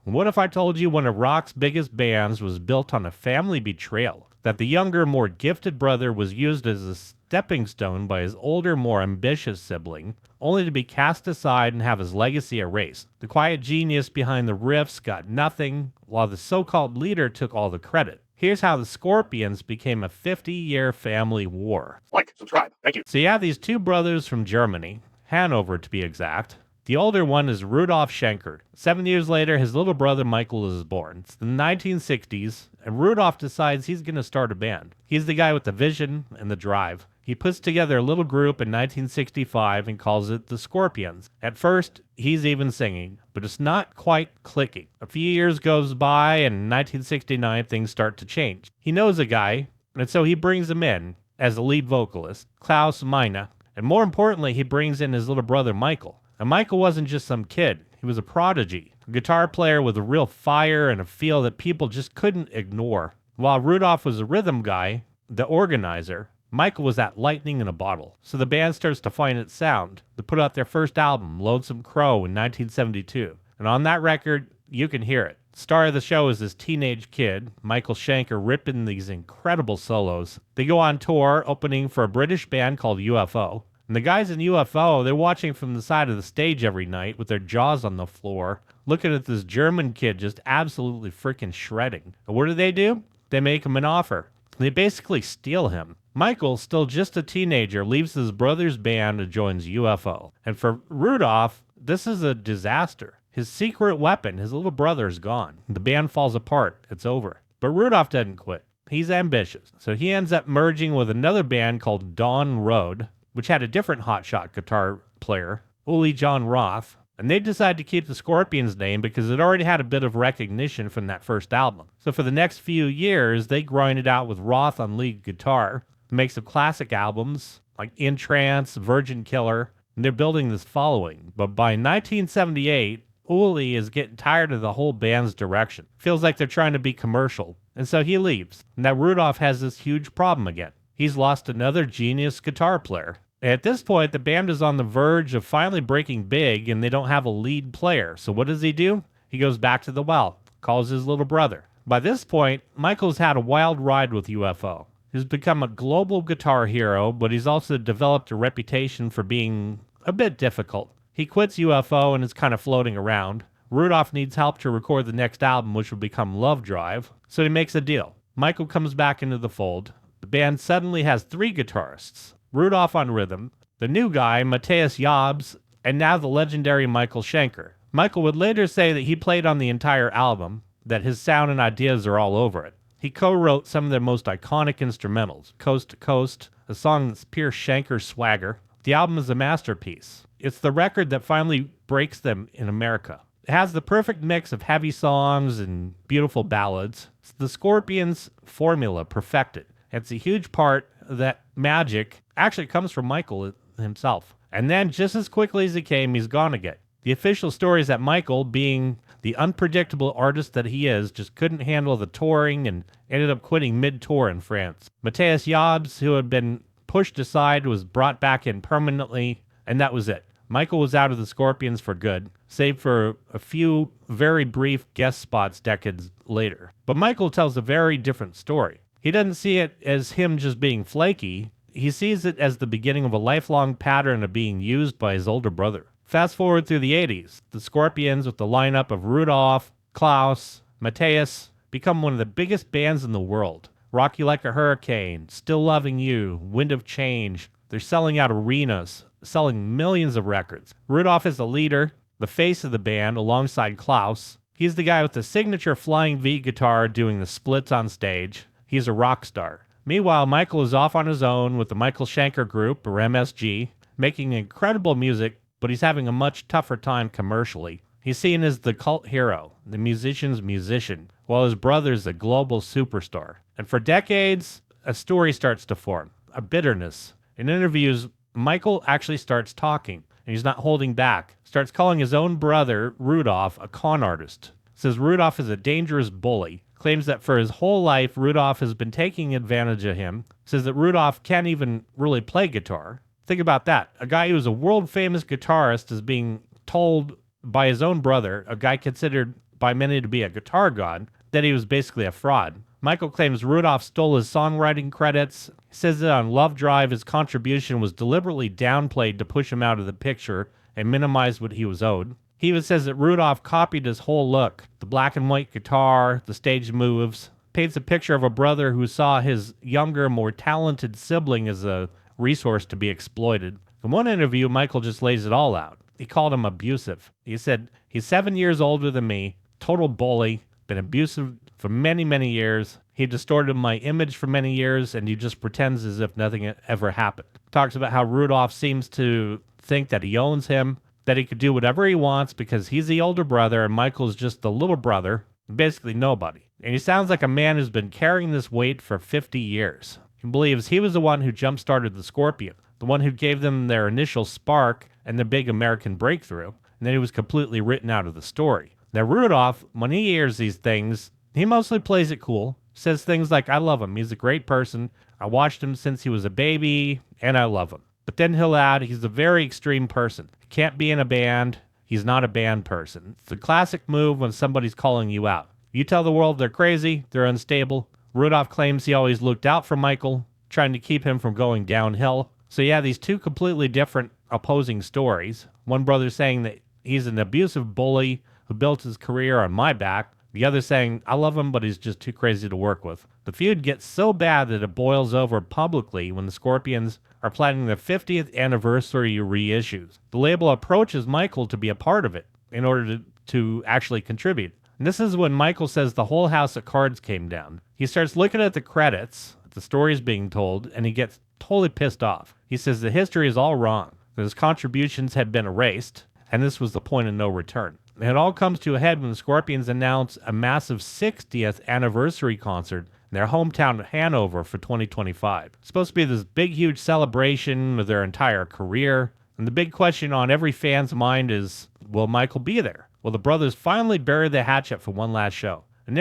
What if I told you one of rock's biggest bands was built on a family betrayal? That the younger, more gifted brother was used as a stepping stone by his older, more ambitious sibling, only to be cast aside and have his legacy erased. The quiet genius behind the riffs got nothing, while the so-called leader took all the credit. Here's how the Scorpions became a 50-year family war. Like, subscribe. Thank you. So you have these two brothers from Germany, Hanover to be exact. The older one is Rudolf Schenker. 7 years later, his little brother Michael is born. It's the 1960s, and Rudolf decides he's going to start a band. He's the guy with the vision and the drive. He puts together a little group in 1965 and calls it the Scorpions. At first, he's even singing, but it's not quite clicking. A few years goes by, and in 1969, things start to change. He knows a guy, and so he brings him in as the lead vocalist, Klaus Meine, and more importantly, he brings in his little brother Michael. And Michael wasn't just some kid. He was a prodigy, a guitar player with a real fire and a feel that people just couldn't ignore. While Rudolph was a rhythm guy, the organizer, Michael was that lightning in a bottle. So the band starts to find its sound. They put out their first album, Lonesome Crow, in 1972. And on that record, you can hear it. The star of the show is this teenage kid, Michael Schenker, ripping these incredible solos. They go on tour, opening for a British band called UFO. And the guys in UFO, they're watching from the side of the stage every night with their jaws on the floor, looking at this German kid just absolutely freaking shredding. And what do? They make him an offer. They basically steal him. Michael, still just a teenager, leaves his brother's band and joins UFO. And for Rudolph, this is a disaster. His secret weapon, his little brother, is gone. The band falls apart. It's over. But Rudolph doesn't quit. He's ambitious. So he ends up merging with another band called Dawn Road, which had a different hotshot guitar player, Uli John Roth, and they decided to keep the Scorpions name because it already had a bit of recognition from that first album. So for the next few years, they grinded out with Roth on lead guitar, make some classic albums like In Trance, Virgin Killer, and they're building this following. But by 1978, Uli is getting tired of the whole band's direction. Feels like they're trying to be commercial, and so he leaves. And now Rudolph has this huge problem again. He's lost another genius guitar player. At this point, the band is on the verge of finally breaking big, and they don't have a lead player. So what does he do? He goes back to the well, calls his little brother. By this point, Michael's had a wild ride with UFO. He's become a global guitar hero, but he's also developed a reputation for being a bit difficult. He quits UFO and is kind of floating around. Rudolph needs help to record the next album, which will become Lovedrive, so he makes a deal. Michael comes back into the fold. The band suddenly has 3 guitarists. Rudolph on rhythm, the new guy, Matthias Jobs, and now the legendary Michael Schenker. Michael would later say that he played on the entire album, that his sound and ideas are all over it. He co-wrote some of their most iconic instrumentals, Coast to Coast, a song that's pure Schenker swagger. The album is a masterpiece. It's the record that finally breaks them in America. It has the perfect mix of heavy songs and beautiful ballads. It's the Scorpions' formula perfected. It's a huge part of that magic actually comes from Michael himself. And then just as quickly as he came, he's gone again. The official story is that Michael, being the unpredictable artist that he is, just couldn't handle the touring and ended up quitting mid-tour in France. Matthias Jobs, who had been pushed aside, was brought back in permanently, and that was it. Michael was out of the Scorpions for good, save for a few very brief guest spots decades later. But Michael tells a very different story. He doesn't see it as him just being flaky. He sees it as the beginning of a lifelong pattern of being used by his older brother. Fast forward through the 80s, the Scorpions, with the lineup of Rudolph, Klaus, Matthias, become one of the biggest bands in the world. Rock You Like a Hurricane, Still Loving You, Wind of Change. They're selling out arenas, selling millions of records. Rudolph is the leader, the face of the band, alongside Klaus. He's the guy with the signature flying V guitar doing the splits on stage. He's a rock star. Meanwhile, Michael is off on his own with the Michael Schenker Group, or MSG, making incredible music, but he's having a much tougher time commercially. He's seen as the cult hero, the musician's musician, while his brother's a global superstar. And for decades, a story starts to form, a bitterness. In interviews, Michael actually starts talking, and he's not holding back. Starts calling his own brother, Rudolph, a con artist. Says Rudolph is a dangerous bully. Claims that for his whole life, Rudolph has been taking advantage of him. Says that Rudolph can't even really play guitar. Think about that. A guy who's a world-famous guitarist is being told by his own brother, a guy considered by many to be a guitar god, that he was basically a fraud. Michael claims Rudolf stole his songwriting credits. He says that on Lovedrive, his contribution was deliberately downplayed to push him out of the picture and minimize what he was owed. He even says that Rudolf copied his whole look, the black and white guitar, the stage moves, paints a picture of a brother who saw his younger, more talented sibling as a resource to be exploited. In one interview, Michael just lays it all out. He called him abusive. He said, "He's 7 years older than me, total bully, been abusive for many, many years. He distorted my image for many years, and he just pretends as if nothing ever happened." Talks about how Rudolf seems to think that he owns him, that he could do whatever he wants because he's the older brother and Michael's just the little brother, basically nobody. And he sounds like a man who's been carrying this weight for 50 years. He believes he was the one who jump-started the Scorpion, the one who gave them their initial spark and the big American breakthrough, and then he was completely written out of the story. Now Rudolf, when he hears these things, he mostly plays it cool, says things like, "I love him, he's a great person, I watched him since he was a baby, and I love him." But then he'll add, he's a very extreme person. He can't be in a band, he's not a band person. It's a classic move when somebody's calling you out. You tell the world they're crazy, they're unstable. Rudolf claims he always looked out for Michael, trying to keep him from going downhill. So yeah, these two completely different opposing stories. One brother saying that he's an abusive bully who built his career on my back. The other saying, "I love him, but he's just too crazy to work with." The feud gets so bad that it boils over publicly when the Scorpions are planning their 50th anniversary reissues. The label approaches Michael to be a part of it in order to actually contribute. And this is when Michael says the whole house of cards came down. He starts looking at the credits, the stories being told, and he gets totally pissed off. He says the history is all wrong, that his contributions had been erased, and this was the point of no return. And it all comes to a head when the Scorpions announce a massive 60th anniversary concert in their hometown of Hanover for 2025. It's supposed to be this big, huge celebration of their entire career. And the big question on every fan's mind is, will Michael be there? Well, the brothers finally bury the hatchet for one last show. An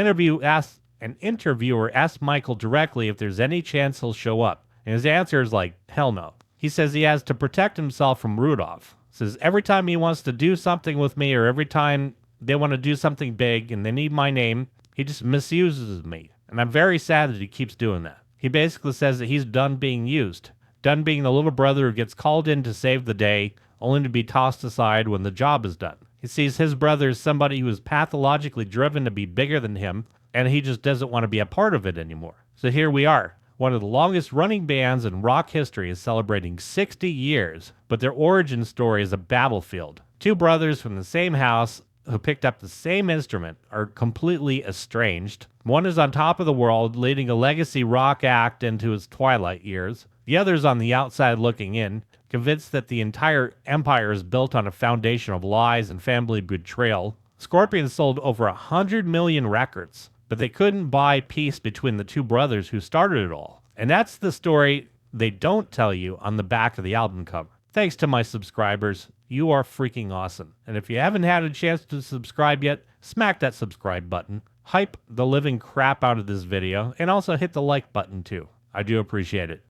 interviewer asked Michael directly if there's any chance he'll show up. And his answer is like, hell no. He says he has to protect himself from Rudolf. Says every time he wants to do something with me or every time they want to do something big and they need my name, he just misuses me. And I'm very sad that he keeps doing that. He basically says that he's done being used, done being the little brother who gets called in to save the day, only to be tossed aside when the job is done. He sees his brother as somebody who is pathologically driven to be bigger than him, and he just doesn't want to be a part of it anymore. So here we are. One of the longest running bands in rock history is celebrating 60 years, but their origin story is a battlefield. Two brothers from the same house who picked up the same instrument are completely estranged. One is on top of the world, leading a legacy rock act into its twilight years. The other is on the outside looking in, convinced that the entire empire is built on a foundation of lies and family betrayal. Scorpions sold over 100 million records, but they couldn't buy peace between the two brothers who started it all. And that's the story they don't tell you on the back of the album cover. Thanks to my subscribers. You are freaking awesome. And if you haven't had a chance to subscribe yet, smack that subscribe button. Hype the living crap out of this video, and also hit the like button too. I do appreciate it.